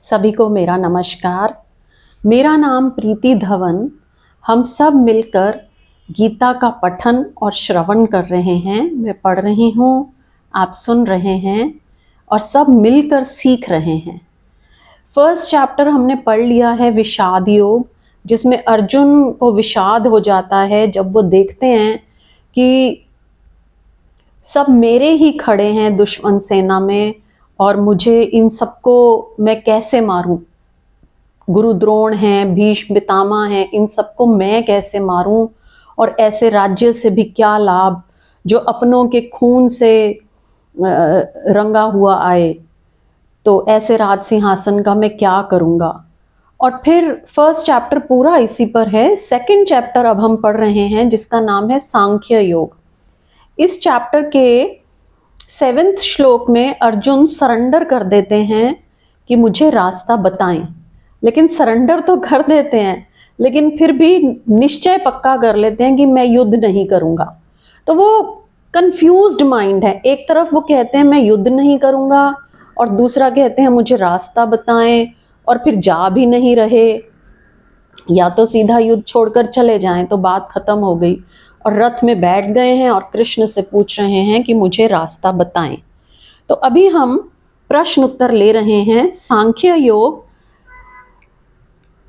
सभी को मेरा नमस्कार। मेरा नाम प्रीति धवन। हम सब मिलकर गीता का पठन और श्रवण कर रहे हैं। मैं पढ़ रही हूँ, आप सुन रहे हैं और सब मिलकर सीख रहे हैं। फर्स्ट चैप्टर हमने पढ़ लिया है विषाद योग, जिसमें अर्जुन को विषाद हो जाता है जब वो देखते हैं कि सब मेरे ही खड़े हैं दुश्मन सेना में और मुझे इन सबको मैं कैसे मारूं। गुरु द्रोण हैं, भीष्म पितामह हैं, इन सबको मैं कैसे मारूं और ऐसे राज्य से भी क्या लाभ जो अपनों के खून से रंगा हुआ आए। तो ऐसे राज सिंहासन का मैं क्या करूंगा। और फिर फर्स्ट चैप्टर पूरा इसी पर है। सेकंड चैप्टर अब हम पढ़ रहे हैं जिसका नाम है सांख्य योग। इस चैप्टर के 7वें श्लोक में अर्जुन सरेंडर कर देते हैं कि मुझे रास्ता बताएं। लेकिन सरेंडर तो कर देते हैं, लेकिन फिर भी निश्चय पक्का कर लेते हैं कि मैं युद्ध नहीं करूंगा। तो वो कंफ्यूज्ड माइंड है। एक तरफ वो कहते हैं मैं युद्ध नहीं करूंगा और दूसरा कहते हैं मुझे रास्ता बताएं, और फिर जा भी नहीं रहे। या तो सीधा युद्ध छोड़कर चले जाएं तो बात खत्म हो गई, और रथ में बैठ गए हैं और कृष्ण से पूछ रहे हैं कि मुझे रास्ता बताएं। तो अभी हम प्रश्न उत्तर ले रहे हैं। सांख्य योग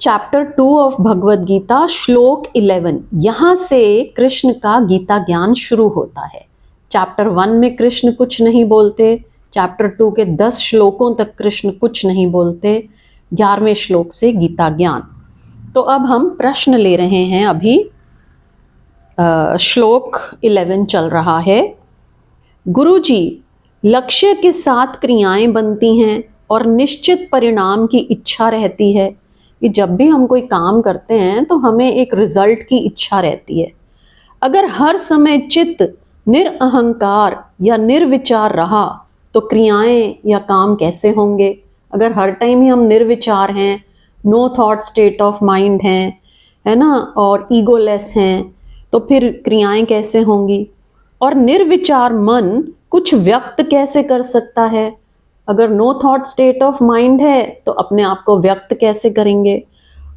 चैप्टर 2 ऑफ भगवद गीता, श्लोक 11। यहां से कृष्ण का गीता ज्ञान शुरू होता है। चैप्टर 1 में कृष्ण कुछ नहीं बोलते, चैप्टर 2 के 10 श्लोकों तक कृष्ण कुछ नहीं बोलते, 11वें श्लोक से गीता ज्ञान। तो अब हम प्रश्न ले रहे हैं। अभी श्लोक 11 चल रहा है। गुरुजी, लक्ष्य के साथ क्रियाएं बनती हैं और निश्चित परिणाम की इच्छा रहती है कि जब भी हम कोई काम करते हैं तो हमें एक रिजल्ट की इच्छा रहती है। अगर हर समय चित्त निरअहंकार या निर्विचार रहा तो क्रियाएं या काम कैसे होंगे। अगर हर टाइम ही हम निर्विचार हैं, no thought state of mind हैं, है ना, और ईगोलेस हैं, तो फिर क्रियाएं कैसे होंगी। और निर्विचार मन कुछ व्यक्त कैसे कर सकता है। अगर no thought state of mind है तो अपने आप को व्यक्त कैसे करेंगे।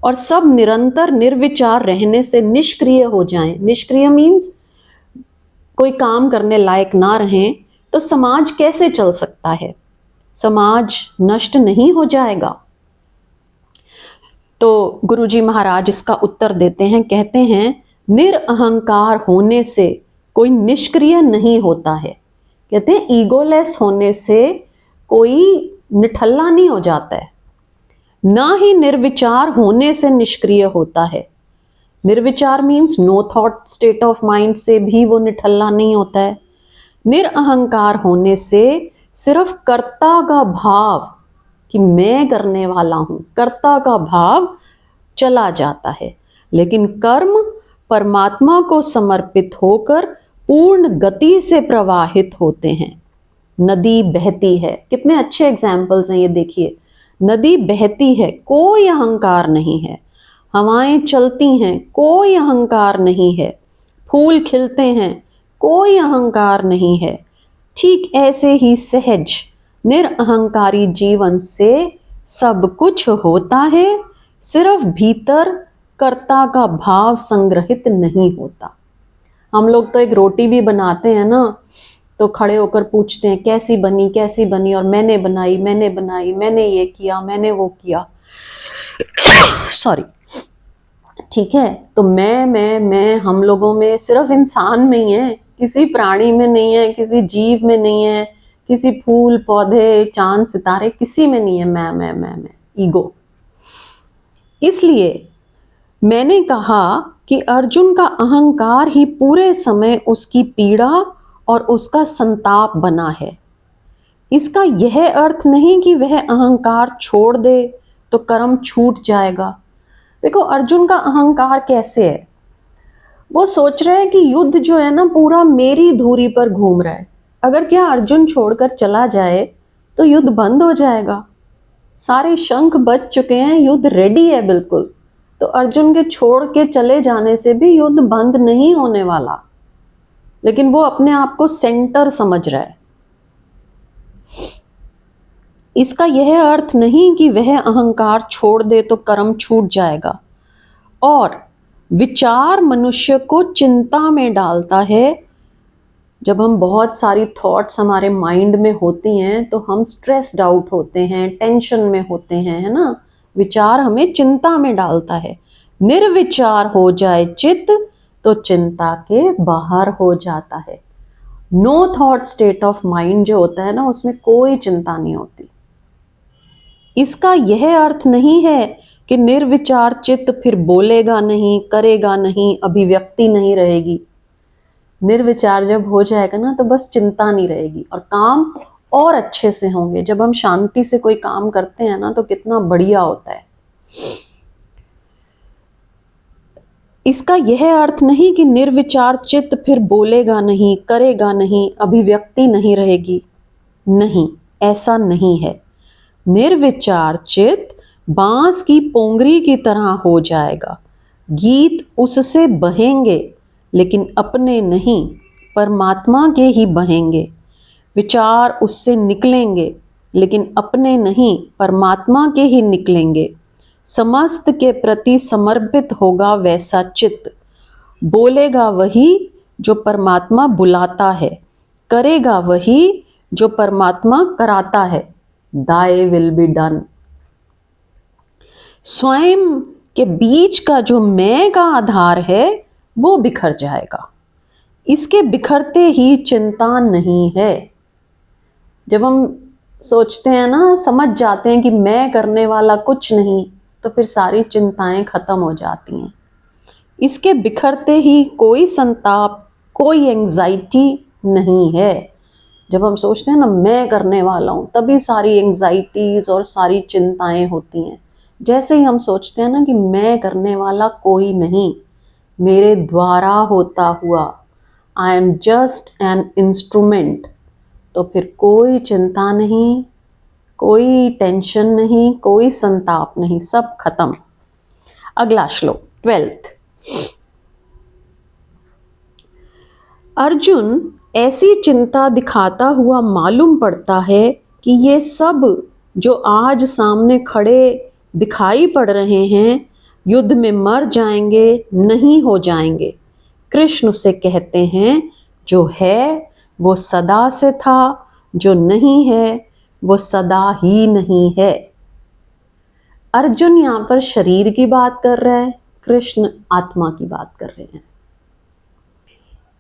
और सब निरंतर निर्विचार रहने से निष्क्रिय हो जाएं। निष्क्रिय मीन्स कोई काम करने लायक ना रहें तो समाज कैसे चल सकता है। समाज नष्ट नहीं हो जाएगा। तो गुरुजी महाराज इसका उत्तर देते हैं, कहते हैं निरअहंकार होने से कोई निष्क्रिय नहीं होता है। कहते हैं ईगोलेस होने से कोई निठल्ला नहीं हो जाता है, ना ही निर्विचार होने से निष्क्रिय होता है। निर्विचार means no thought state of mind से भी वो निठल्ला नहीं होता है। निरअहंकार होने से सिर्फ कर्ता का भाव कि मैं करने वाला हूं, कर्ता का भाव चला जाता है। लेकिन कर्म परमात्मा को समर्पित होकर पूर्ण गति से प्रवाहित होते हैं। नदी बहती है, कितने अच्छे एग्जाम्पल्स हैं ये देखिए। नदी बहती है, कोई अहंकार नहीं है। हवाएं चलती हैं, कोई अहंकार नहीं है। फूल खिलते हैं, कोई अहंकार नहीं है। ठीक ऐसे ही सहज निरअहंकारी जीवन से सब कुछ होता है, सिर्फ भीतर कर्ता का भाव संग्रहित नहीं होता। हम लोग तो एक रोटी भी बनाते हैं ना, तो खड़े होकर पूछते हैं कैसी बनी, और मैंने बनाई, मैंने ये किया, मैंने वो किया। सॉरी। ठीक है, तो मैं हम लोगों में सिर्फ इंसान में ही है, किसी प्राणी में नहीं है, किसी जीव में नहीं है, किसी फूल पौधे चांद सितारे किसी में नहीं है। मैं ईगो। इसलिए मैंने कहा कि अर्जुन का अहंकार ही पूरे समय उसकी पीड़ा और उसका संताप बना है। इसका यह अर्थ नहीं कि वह अहंकार छोड़ दे तो कर्म छूट जाएगा। देखो अर्जुन का अहंकार कैसे है। वो सोच रहे हैं कि युद्ध जो है ना पूरा मेरी धुरी पर घूम रहा है। अगर क्या अर्जुन छोड़कर चला जाए तो युद्ध बंद हो जाएगा। सारे शंख बज चुके हैं, युद्ध रेडी है बिल्कुल। तो अर्जुन के छोड़ के चले जाने से भी युद्ध बंद नहीं होने वाला। लेकिन वो अपने आप को सेंटर समझ रहा है। इसका यह अर्थ नहीं कि वह अहंकार छोड़ दे तो कर्म छूट जाएगा। और विचार मनुष्य को चिंता में डालता है। जब हम बहुत सारी थॉट्स हमारे माइंड में होती हैं तो हम स्ट्रेस्ड आउट होते हैं, टेंशन में होते हैं, है ना। विचार हमें चिंता में डालता है। निर्विचार हो जाए चित्त तो चिंता के बाहर हो जाता है। No thought state of mind जो होता है ना, उसमें कोई चिंता नहीं होती। इसका यह अर्थ नहीं है कि निर्विचार चित्त फिर बोलेगा नहीं, करेगा नहीं, अभिव्यक्ति नहीं रहेगी। निर्विचार जब हो जाएगा ना तो बस चिंता नहीं रहेगी और काम और अच्छे से होंगे। जब हम शांति से कोई काम करते हैं ना तो कितना बढ़िया होता है। इसका यह अर्थ नहीं कि निर्विचार चित्त फिर बोलेगा नहीं, करेगा नहीं, अभिव्यक्ति नहीं रहेगी। नहीं, ऐसा नहीं है। निर्विचार चित्त बांस की पोंगरी की तरह हो जाएगा। गीत उससे बहेंगे लेकिन अपने नहीं, परमात्मा के ही बहेंगे। विचार उससे निकलेंगे लेकिन अपने नहीं, परमात्मा के ही निकलेंगे। समस्त के प्रति समर्पित होगा वैसा चित्त। बोलेगा वही जो परमात्मा बुलाता है, करेगा वही जो परमात्मा कराता है। Thy will be done। स्वयं के बीच का जो मैं का आधार है वो बिखर जाएगा। इसके बिखरते ही चिंता नहीं है। जब हम सोचते हैं ना, समझ जाते हैं कि मैं करने वाला कुछ नहीं, तो फिर सारी चिंताएं खत्म हो जाती हैं। इसके बिखरते ही कोई संताप, कोई एंजाइटी नहीं है। जब हम सोचते हैं ना मैं करने वाला हूँ, तभी सारी एंजाइटीज और सारी चिंताएं होती हैं। जैसे ही हम सोचते हैं ना कि मैं करने वाला कोई नहीं, मेरे द्वारा होता हुआ, I am just an instrument, तो फिर कोई चिंता नहीं, कोई टेंशन नहीं, कोई संताप नहीं, सब खत्म। अगला श्लोक 12। अर्जुन ऐसी चिंता दिखाता हुआ मालूम पड़ता है कि ये सब जो आज सामने खड़े दिखाई पड़ रहे हैं, युद्ध में मर जाएंगे, नहीं हो जाएंगे। कृष्ण उसे कहते हैं जो है वो सदा से था, जो नहीं है वो सदा ही नहीं है। अर्जुन यहाँ पर शरीर की बात कर रहा है, कृष्ण आत्मा की बात कर रहे हैं।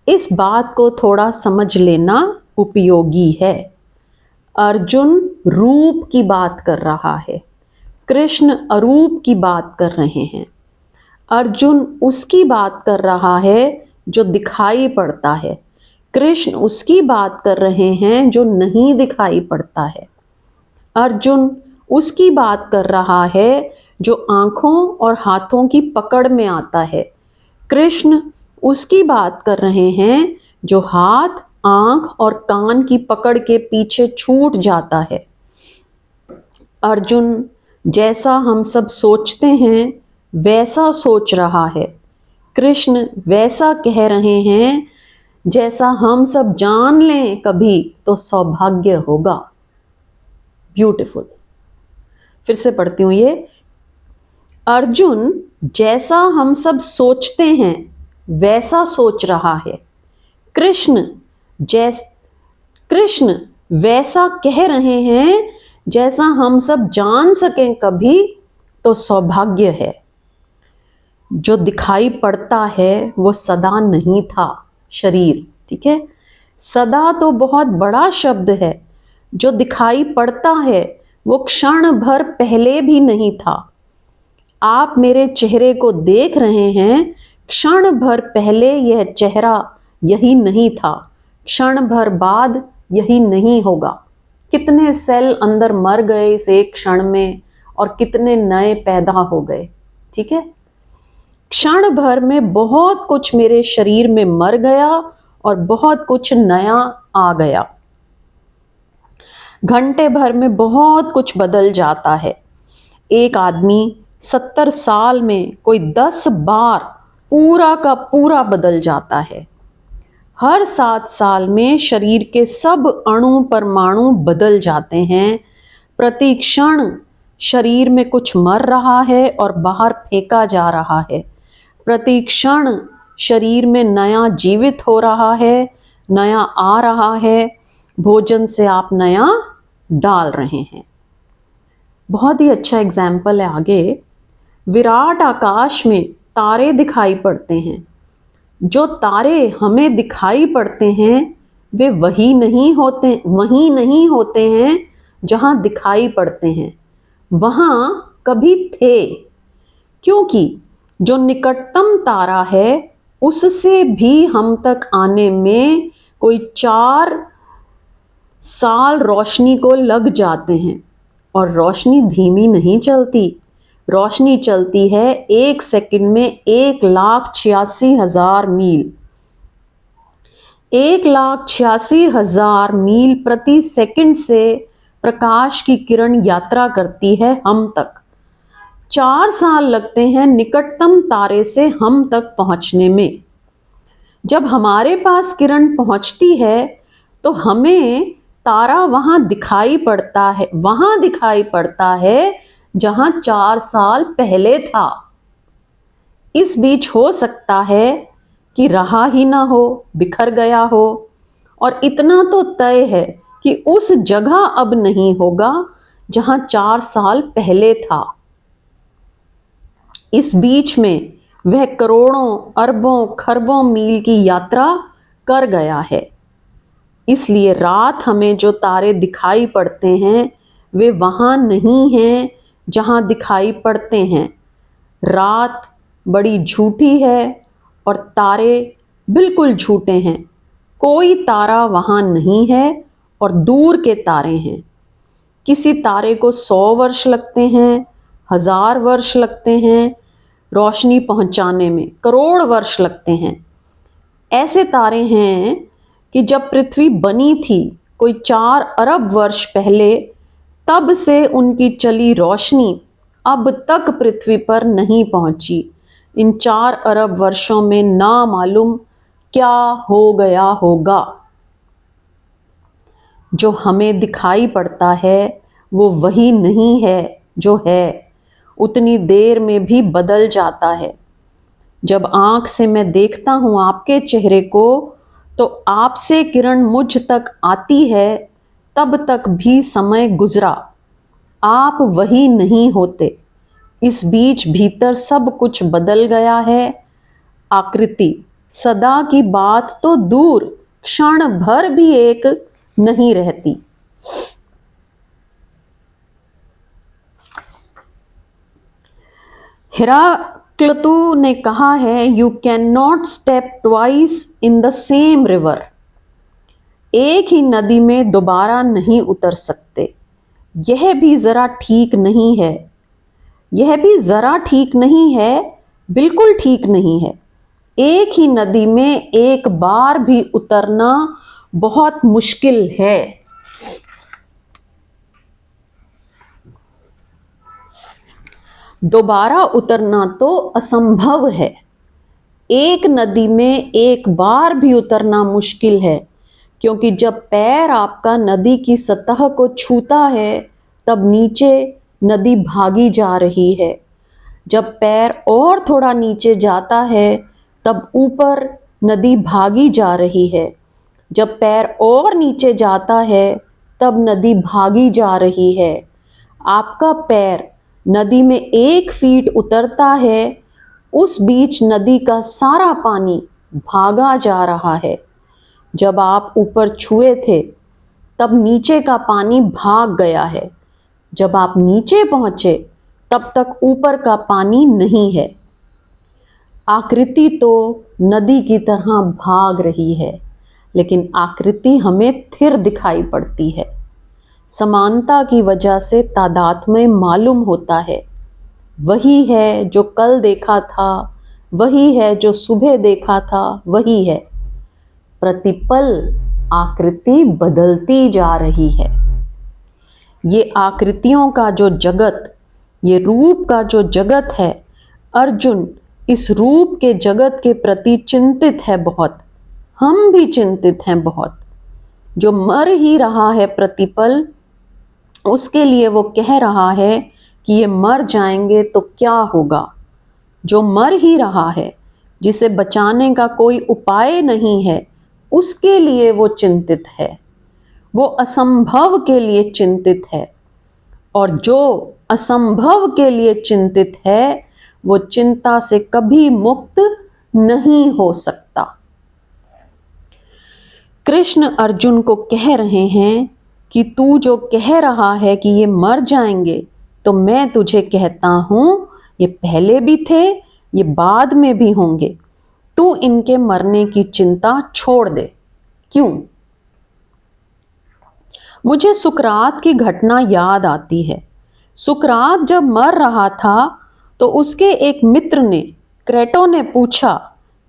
इस बात को थोड़ा समझ लेना उपयोगी है। अर्जुन रूप की बात कर रहा है, कृष्ण अरूप की बात कर रहे हैं। अर्जुन उसकी बात कर रहा है जो दिखाई पड़ता है, कृष्ण उसकी बात कर रहे हैं जो नहीं दिखाई पड़ता है। अर्जुन उसकी बात कर रहा है जो आंखों और हाथों की पकड़ में आता है, कृष्ण उसकी बात कर रहे हैं जो हाथ, आंख और कान की पकड़ के पीछे छूट जाता है। अर्जुन जैसा हम सब सोचते हैं वैसा सोच रहा है, कृष्ण वैसा कह रहे हैं जैसा हम सब जान लें कभी तो सौभाग्य होगा। ब्यूटीफुल। फिर से पढ़ती हूँ ये। अर्जुन जैसा हम सब सोचते हैं वैसा सोच रहा है, कृष्ण वैसा कह रहे हैं जैसा हम सब जान सकें कभी तो सौभाग्य है। जो दिखाई पड़ता है वो सदा नहीं था, शरीर, ठीक है। सदा तो बहुत बड़ा शब्द है। जो दिखाई पड़ता है वो क्षण भर पहले भी नहीं था। आप मेरे चेहरे को देख रहे हैं, क्षण भर पहले यह चेहरा यही नहीं था, क्षण भर बाद यही नहीं होगा। कितने सेल अंदर मर गए इस एक क्षण में और कितने नए पैदा हो गए, ठीक है। क्षण भर में बहुत कुछ मेरे शरीर में मर गया और बहुत कुछ नया आ गया। घंटे भर में बहुत कुछ बदल जाता है। एक आदमी 70 साल में कोई 10 बार पूरा का पूरा बदल जाता है। हर 7 साल में शरीर के सब अणु परमाणु बदल जाते हैं। प्रतिक्षण शरीर में कुछ मर रहा है और बाहर फेंका जा रहा है। प्रतिक्षण शरीर में नया जीवित हो रहा है, नया आ रहा है, भोजन से आप नया डाल रहे हैं। बहुत ही अच्छा एग्जाम्पल है आगे। विराट आकाश में तारे दिखाई पड़ते हैं। जो तारे हमें दिखाई पड़ते हैं वे वहीं नहीं होते हैं जहां दिखाई पड़ते हैं, वहां कभी थे। क्योंकि जो निकटतम तारा है उससे भी हम तक आने में कोई 4 साल रोशनी को लग जाते हैं। और रोशनी धीमी नहीं चलती, रोशनी चलती है 1 सेकंड में 1,86,000 मील। 1,86,000 मील प्रति सेकंड से प्रकाश की किरण यात्रा करती है हम तक। 4 साल लगते हैं निकटतम तारे से हम तक पहुंचने में। जब हमारे पास किरण पहुंचती है तो हमें तारा वहां दिखाई पड़ता है जहां 4 साल पहले था। इस बीच हो सकता है कि रहा ही ना हो, बिखर गया हो, और इतना तो तय है कि उस जगह अब नहीं होगा जहां 4 साल पहले था। इस बीच में वह करोड़ों, अरबों, खरबों मील की यात्रा कर गया है। इसलिए रात हमें जो तारे दिखाई पड़ते हैं वे वहां नहीं हैं जहां दिखाई पड़ते हैं। रात बड़ी झूठी है और तारे बिल्कुल झूठे हैं। कोई तारा वहां नहीं है और दूर के तारे हैं। किसी तारे को 100 वर्ष लगते हैं, 1000 वर्ष लगते हैं, रोशनी पहुंचाने में करोड़ वर्ष लगते हैं। ऐसे तारे हैं कि जब पृथ्वी बनी थी कोई 4 अरब वर्ष पहले, तब से उनकी चली रोशनी अब तक पृथ्वी पर नहीं पहुंची। इन 4 अरब वर्षों में ना मालूम क्या हो गया होगा। जो हमें दिखाई पड़ता है वो वही नहीं है जो है, उतनी देर में भी बदल जाता है। जब आंख से मैं देखता हूं आपके चेहरे को तो आपसे किरण मुझ तक आती है, तब तक भी समय गुजरा, आप वही नहीं होते। इस बीच भीतर सब कुछ बदल गया है। आकृति सदा की बात तो दूर, क्षण भर भी एक नहीं रहती। हेराक्लितु ने कहा है, you can not step twice in the same river. एक ही नदी में दोबारा नहीं उतर सकते। यह भी जरा ठीक नहीं है, यह भी जरा ठीक नहीं है, बिल्कुल ठीक नहीं है। एक ही नदी में एक बार भी उतरना बहुत मुश्किल है। दोबारा उतरना तो असंभव है। एक नदी में एक बार भी उतरना मुश्किल है, क्योंकि जब पैर आपका नदी की सतह को छूता है तब नीचे नदी भागी जा रही है। जब पैर और थोड़ा नीचे जाता है तब ऊपर नदी भागी जा रही है। जब पैर और नीचे जाता है तब नदी भागी जा रही है। आपका पैर नदी में 1 फीट उतरता है, उस बीच नदी का सारा पानी भागा जा रहा है। जब आप ऊपर छुए थे तब नीचे का पानी भाग गया है। जब आप नीचे पहुंचे तब तक ऊपर का पानी नहीं है। आकृति तो नदी की तरह भाग रही है, लेकिन आकृति हमें स्थिर दिखाई पड़ती है। समानता की वजह से तादात्म्य मालूम होता है। वही है जो कल देखा था, वही है जो सुबह देखा था, वही है। प्रतिपल आकृति बदलती जा रही है। ये आकृतियों का जो जगत, ये रूप का जो जगत है, अर्जुन इस रूप के जगत के प्रति चिंतित है बहुत। हम भी चिंतित हैं बहुत। जो मर ही रहा है प्रतिपल, उसके लिए वो कह रहा है कि ये मर जाएंगे तो क्या होगा। जो मर ही रहा है, जिसे बचाने का कोई उपाय नहीं है, उसके लिए वो चिंतित है, वो असंभव के लिए चिंतित है। और जो असंभव के लिए चिंतित है, वो चिंता से कभी मुक्त नहीं हो सकता। कृष्ण अर्जुन को कह रहे हैं कि तू जो कह रहा है कि ये मर जाएंगे, तो मैं तुझे कहता हूं ये पहले भी थे, ये बाद में भी होंगे। तू इनके मरने की चिंता छोड़ दे। क्यों? मुझे सुकरात की घटना याद आती है। सुकरात जब मर रहा था तो उसके एक मित्र ने, क्रेटो ने पूछा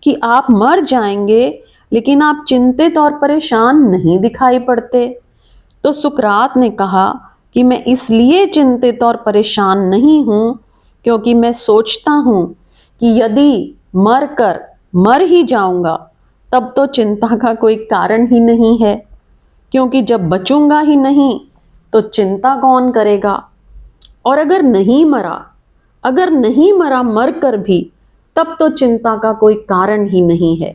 कि आप मर जाएंगे लेकिन आप चिंतित और परेशान नहीं दिखाई पड़ते। तो सुकरात ने कहा कि मैं इसलिए चिंतित और परेशान नहीं हूं क्योंकि मैं सोचता हूं कि यदि मर ही जाऊंगा तब तो चिंता का कोई कारण ही नहीं है, क्योंकि जब बचूंगा ही नहीं तो चिंता कौन करेगा। और अगर नहीं मरा मर कर भी, तब तो चिंता का कोई कारण ही नहीं है।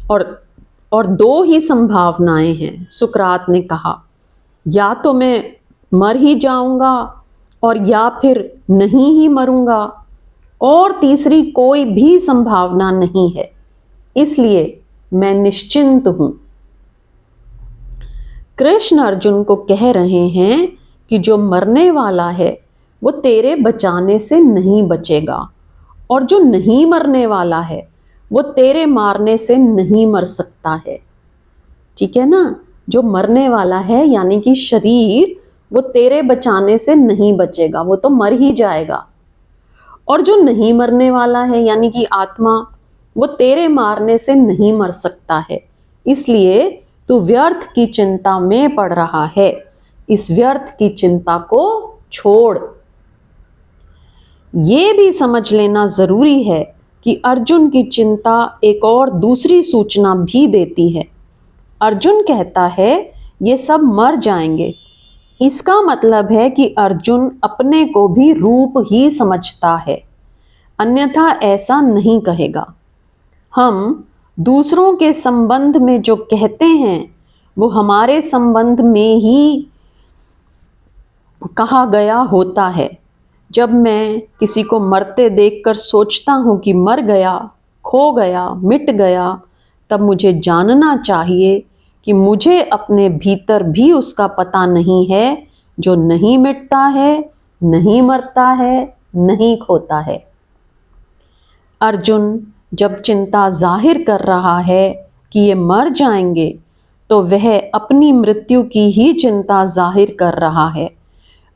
और दो ही संभावनाएं हैं, सुकरात ने कहा, या तो मैं मर ही जाऊंगा और या फिर नहीं ही मरूंगा, और तीसरी कोई भी संभावना नहीं है, इसलिए मैं निश्चिंत हूं। कृष्ण अर्जुन को कह रहे हैं कि जो मरने वाला है वो तेरे बचाने से नहीं बचेगा, और जो नहीं मरने वाला है वो तेरे मारने से नहीं मर सकता है। ठीक है ना? जो मरने वाला है यानी कि शरीर, वो तेरे बचाने से नहीं बचेगा, वो तो मर ही जाएगा। और जो नहीं मरने वाला है यानी कि आत्मा, वो तेरे मारने से नहीं मर सकता है। इसलिए तू व्यर्थ की चिंता में पड़ रहा है। इस व्यर्थ की चिंता को छोड़। ये भी समझ लेना जरूरी है कि अर्जुन की चिंता एक और दूसरी सूचना भी देती है। अर्जुन कहता है ये सब मर जाएंगे। इसका मतलब है कि अर्जुन अपने को भी रूप ही समझता है, अन्यथा ऐसा नहीं कहेगा। हम दूसरों के संबंध में जो कहते हैं वो हमारे संबंध में ही कहा गया होता है। जब मैं किसी को मरते देखकर सोचता हूं कि मर गया, खो गया, मिट गया, तब मुझे जानना चाहिए कि मुझे अपने भीतर भी उसका पता नहीं है, जो नहीं मिटता है, नहीं मरता है, नहीं खोता है। अर्जुन जब चिंता जाहिर कर रहा है कि ये मर जाएंगे, तो वह अपनी मृत्यु की ही चिंता जाहिर कर रहा है।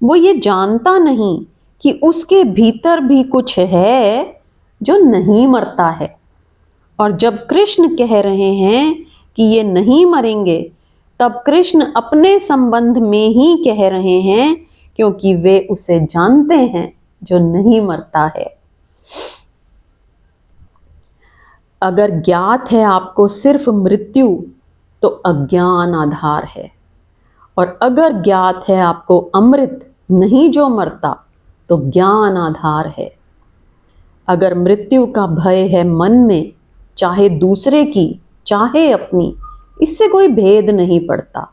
वो ये जानता नहीं कि उसके भीतर भी कुछ है जो नहीं मरता है। और जब कृष्ण कह रहे हैं कि ये नहीं मरेंगे, तब कृष्ण अपने संबंध में ही कह रहे हैं, क्योंकि वे उसे जानते हैं जो नहीं मरता है। अगर ज्ञात है आपको सिर्फ मृत्यु, तो अज्ञान आधार है, और अगर ज्ञात है आपको अमृत नहीं जो मरता, तो ज्ञान आधार है। अगर मृत्यु का भय है मन में, चाहे दूसरे की चाहे अपनी, इससे कोई भेद नहीं पड़ता।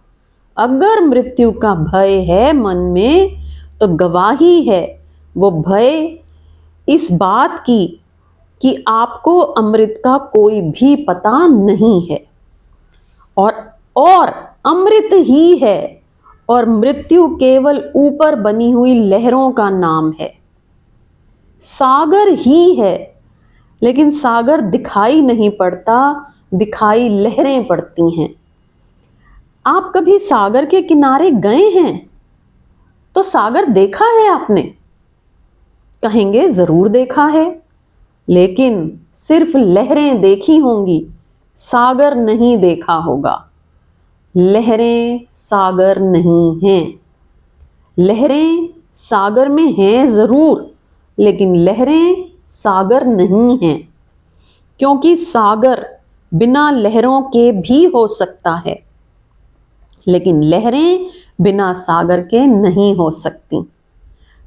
अगर मृत्यु का भय है मन में, तो गवाही है वो भय इस बात की कि आपको अमृत का कोई भी पता नहीं है, और अमृत ही है, और मृत्यु केवल ऊपर बनी हुई लहरों का नाम है। सागर ही है, लेकिन सागर दिखाई नहीं पड़ता, दिखाई लहरें पड़ती हैं। आप कभी सागर के किनारे गए हैं? तो सागर देखा है आपने? कहेंगे जरूर देखा है, लेकिन सिर्फ लहरें देखी होंगी, सागर नहीं देखा होगा। लहरें सागर नहीं हैं। लहरें सागर में हैं जरूर, लेकिन लहरें सागर नहीं हैं, क्योंकि सागर बिना लहरों के भी हो सकता है, लेकिन लहरें बिना सागर के नहीं हो सकती।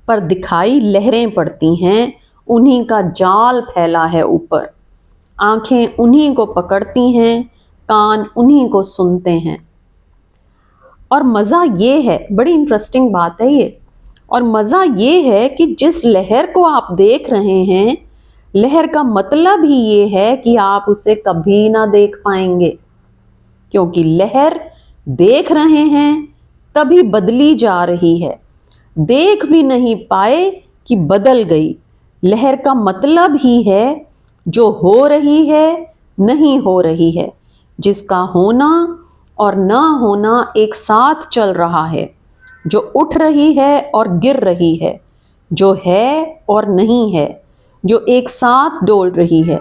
पर दिखाई लहरें पड़ती हैं, उन्हीं का जाल फैला है ऊपर। आंखें उन्हीं को पकड़ती हैं, कान उन्हीं को सुनते हैं। और मज़ा ये है, बड़ी इंटरेस्टिंग बात है ये, और मज़ा ये है कि जिस लहर को आप देख रहे हैं, लहर का मतलब ही ये है कि आप उसे कभी ना देख पाएंगे, क्योंकि लहर देख रहे हैं तभी बदली जा रही है। देख भी नहीं पाए कि बदल गई। लहर का मतलब ही है जो हो रही है नहीं हो रही है, जिसका होना और ना होना एक साथ चल रहा है, जो उठ रही है और गिर रही है, जो है और नहीं है, जो एक साथ डोल रही है।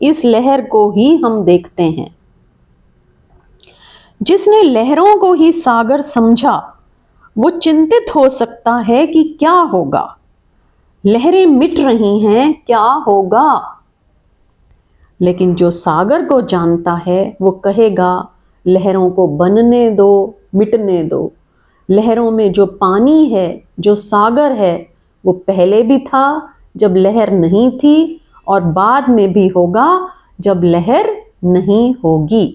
इस लहर को ही हम देखते हैं। जिसने लहरों को ही सागर समझा, वो चिंतित हो सकता है कि क्या होगा। लहरें मिट रही हैं, क्या होगा। लेकिन जो सागर को जानता है वो कहेगा, लहरों को बनने दो, मिटने दो। लहरों में जो पानी है, जो सागर है, वो पहले भी था जब लहर नहीं थी, और बाद में भी होगा जब लहर नहीं होगी।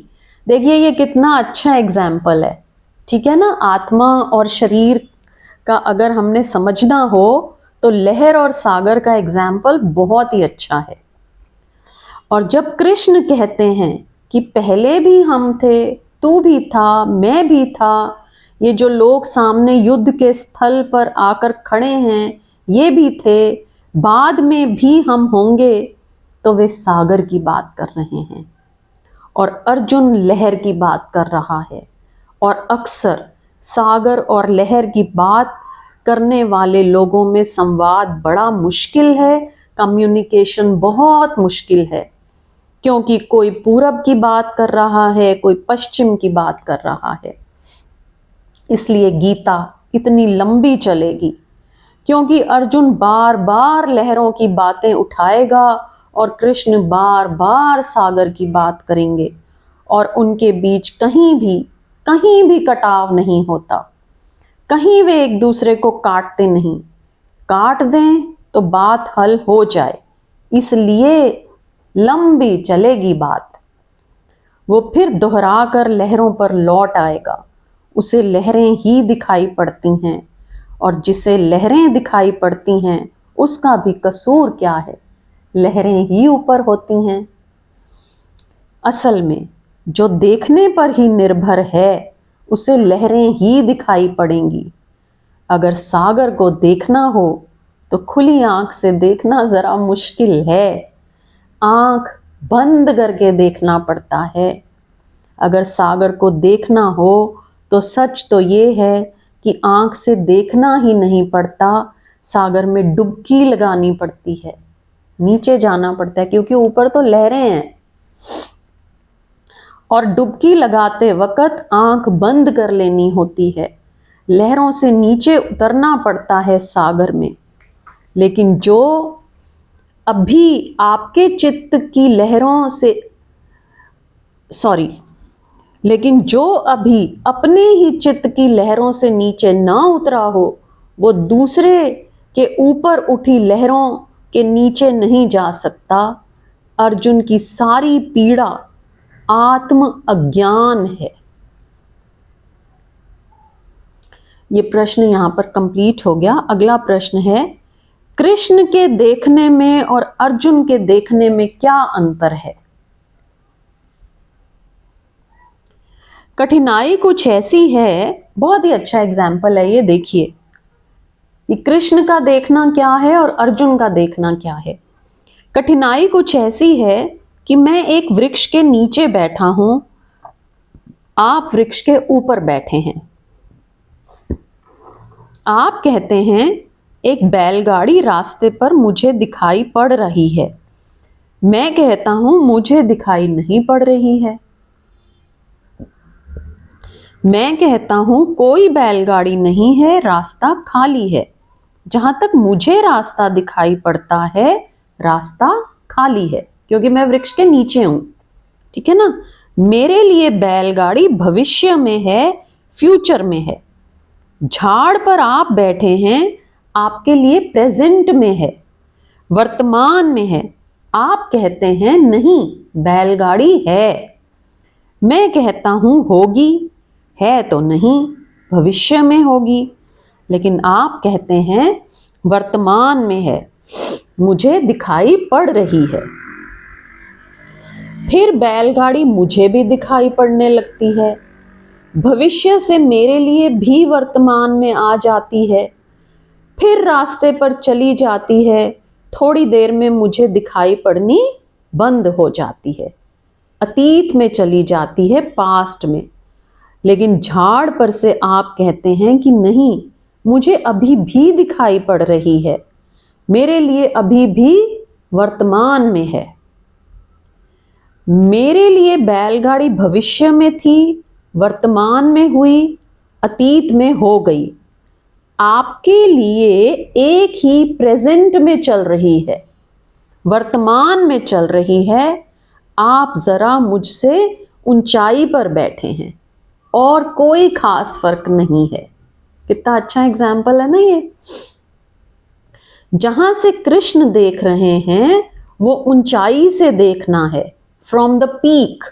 देखिए ये कितना अच्छा एग्जाम्पल है, ठीक है ना। आत्मा और शरीर का अगर हमने समझना हो तो लहर और सागर का एग्जाम्पल बहुत ही अच्छा है। और जब कृष्ण कहते हैं कि पहले भी हम थे, तू भी था, मैं भी था, ये जो लोग सामने युद्ध के स्थल पर आकर खड़े हैं ये भी थे, बाद में भी हम होंगे, तो वे सागर की बात कर रहे हैं और अर्जुन लहर की बात कर रहा है। और अक्सर सागर और लहर की बात करने वाले लोगों में संवाद बड़ा मुश्किल है, कम्युनिकेशन बहुत मुश्किल है, क्योंकि कोई पूरब की बात कर रहा है, कोई पश्चिम की बात कर रहा है। इसलिए गीता इतनी लंबी चलेगी, क्योंकि अर्जुन बार बार लहरों की बातें उठाएगा और कृष्ण बार बार सागर की बात करेंगे, और उनके बीच कहीं भी कटाव नहीं होता। कहीं वे एक दूसरे को काटते नहीं। काट दें तो बात हल हो जाए, इसलिए लंबी चलेगी बात। वो फिर दोहरा कर लहरों पर लौट आएगा। उसे लहरें ही दिखाई पड़ती हैं, और जिसे लहरें दिखाई पड़ती हैं उसका भी कसूर क्या है, लहरें ही ऊपर होती हैं। असल में जो देखने पर ही निर्भर है उसे लहरें ही दिखाई पड़ेंगी। अगर सागर को देखना हो तो खुली आंख से देखना जरा मुश्किल है, आंख बंद करके देखना पड़ता है। अगर सागर को देखना हो तो सच तो ये है कि आंख से देखना ही नहीं पड़ता, सागर में डुबकी लगानी पड़ती है, नीचे जाना पड़ता है, क्योंकि ऊपर तो लहरें हैं। और डुबकी लगाते वक्त आंख बंद कर लेनी होती है। लहरों से नीचे उतरना पड़ता है सागर में। लेकिन जो अभी आपके चित्त की लहरों से लेकिन जो अभी अपने ही चित्त की लहरों से नीचे ना उतरा हो, वो दूसरे के ऊपर उठी लहरों के नीचे नहीं जा सकता। अर्जुन की सारी पीड़ा आत्म अज्ञान है। ये प्रश्न यहां पर कंप्लीट हो गया। अगला प्रश्न है, कृष्ण के देखने में और अर्जुन के देखने में क्या अंतर है। कठिनाई कुछ ऐसी है, बहुत ही अच्छा एग्जाम्पल है ये, देखिए कि कृष्ण का देखना क्या है और अर्जुन का देखना क्या है। कठिनाई कुछ ऐसी है कि मैं एक वृक्ष के नीचे बैठा हूं, आप वृक्ष के ऊपर बैठे हैं। आप कहते हैं एक बैलगाड़ी रास्ते पर मुझे दिखाई पड़ रही है, मैं कहता हूं मुझे दिखाई नहीं पड़ रही है। मैं कहता हूं कोई बैलगाड़ी नहीं है, रास्ता खाली है। जहां तक मुझे रास्ता दिखाई पड़ता है, रास्ता खाली है, क्योंकि मैं वृक्ष के नीचे हूं, ठीक है ना। मेरे लिए बैलगाड़ी भविष्य में है, फ्यूचर में है। झाड़ पर आप बैठे हैं, आपके लिए प्रेजेंट में है, वर्तमान में है। आप कहते हैं नहीं, बैलगाड़ी है। मैं कहता हूं होगी, है तो नहीं, भविष्य में होगी। लेकिन आप कहते हैं वर्तमान में है, मुझे दिखाई पड़ रही है। फिर बैलगाड़ी मुझे भी दिखाई पड़ने लगती है, भविष्य से मेरे लिए भी वर्तमान में आ जाती है, फिर रास्ते पर चली जाती है, थोड़ी देर में मुझे दिखाई पड़नी बंद हो जाती है, अतीत में चली जाती है, पास्ट में। लेकिन झाड़ पर से आप कहते हैं कि नहीं, मुझे अभी भी दिखाई पड़ रही है, मेरे लिए अभी भी वर्तमान में है। मेरे लिए बैलगाड़ी भविष्य में थी, वर्तमान में हुई, अतीत में हो गई। आपके लिए एक ही प्रेजेंट में चल रही है, वर्तमान में चल रही है। आप जरा मुझसे ऊंचाई पर बैठे हैं और कोई खास फर्क नहीं है। कितना अच्छा एग्जाम्पल है ना ये। जहां से कृष्ण देख रहे हैं वो ऊंचाई से देखना है, फ्रॉम द पीक।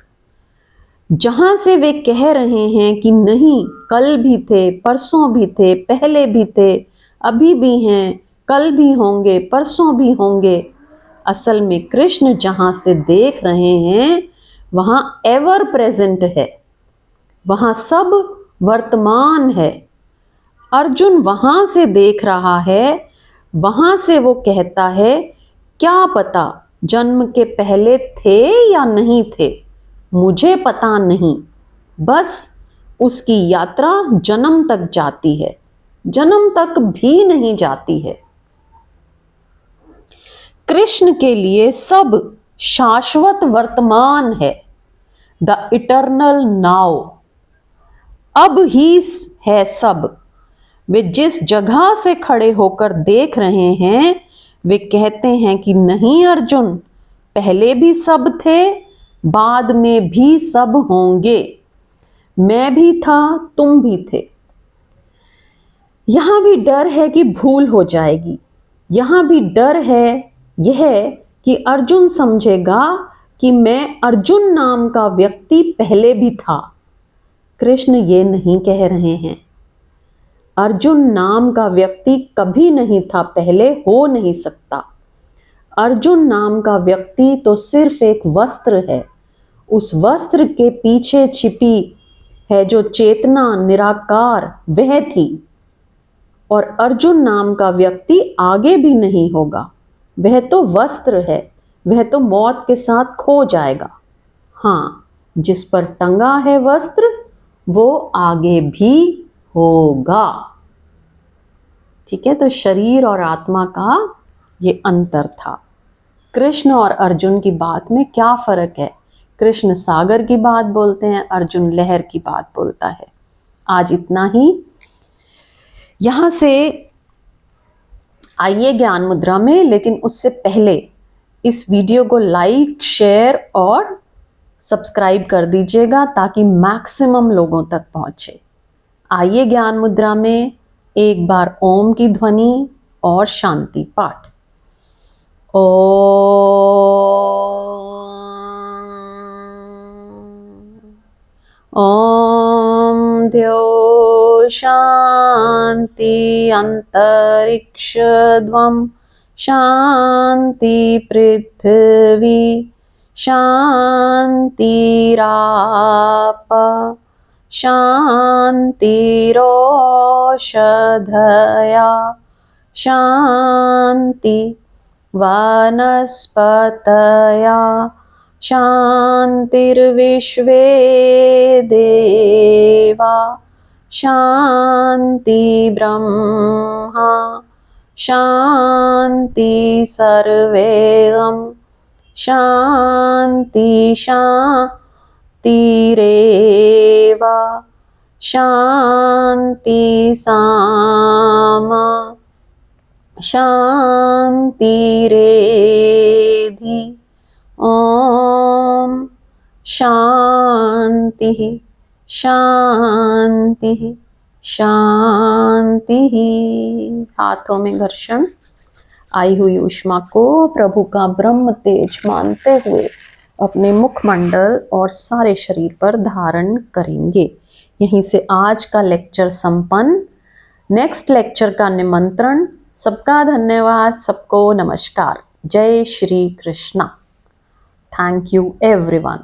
जहां से वे कह रहे हैं कि नहीं, कल भी थे, परसों भी थे, पहले भी थे, अभी भी हैं, कल भी होंगे, परसों भी होंगे। असल में कृष्ण जहां से देख रहे हैं वहां एवर प्रेजेंट है, वहां सब वर्तमान है। अर्जुन वहां से देख रहा है, वहां से वो कहता है क्या पता जन्म के पहले थे या नहीं थे, मुझे पता नहीं। बस उसकी यात्रा जन्म तक जाती है, जन्म तक भी नहीं जाती है। कृष्ण के लिए सब शाश्वत वर्तमान है, द इटर्नल नाउ। अब ही है सब। वे जिस जगह से खड़े होकर देख रहे हैं वे कहते हैं कि नहीं अर्जुन, पहले भी सब थे, बाद में भी सब होंगे, मैं भी था, तुम भी थे। यहां भी डर है कि भूल हो जाएगी, यहां भी डर है यह कि अर्जुन समझेगा कि मैं अर्जुन नाम का व्यक्ति पहले भी था। कृष्ण ये नहीं कह रहे हैं। अर्जुन नाम का व्यक्ति कभी नहीं था, पहले हो नहीं सकता। अर्जुन नाम का व्यक्ति तो सिर्फ एक वस्त्र है, उस वस्त्र के पीछे छिपी है जो चेतना निराकार वह थी। और अर्जुन नाम का व्यक्ति आगे भी नहीं होगा, वह तो वस्त्र है, वह तो मौत के साथ खो जाएगा। हाँ, जिस पर टंगा है वस्त्र वो आगे भी होगा। ठीक है, तो शरीर और आत्मा का ये अंतर था। कृष्ण और अर्जुन की बात में क्या फर्क है? कृष्ण सागर की बात बोलते हैं, अर्जुन लहर की बात बोलता है। आज इतना ही। यहां से आइए ज्ञान मुद्रा में, लेकिन उससे पहले इस वीडियो को लाइक, शेयर और सब्सक्राइब कर दीजिएगा ताकि मैक्सिमम लोगों तक पहुंचे। आइए ज्ञान मुद्रा में एक बार ओम की ध्वनि और शांति पाठ। ओम द्यो शांति अंतरिक्षध्वं शांति पृथ्वी शांतिराप शांतिरोषधया शांति वनस्पतया शांतिर्विश्वे देवा शांति ब्रह्मा शांति सर्वेगम शांति शांतिरेव शांति सामा शांतिरेधि। ओम शांति शांति शांति। हाथों में घर्षण, आई हुई ऊष्मा को प्रभु का ब्रह्म तेज मानते हुए अपने मुखमंडल और सारे शरीर पर धारण करेंगे। यहीं से आज का लेक्चर संपन्न। नेक्स्ट लेक्चर का निमंत्रण। सबका धन्यवाद, सबको नमस्कार। जय Shri Krishna. Thank you everyone.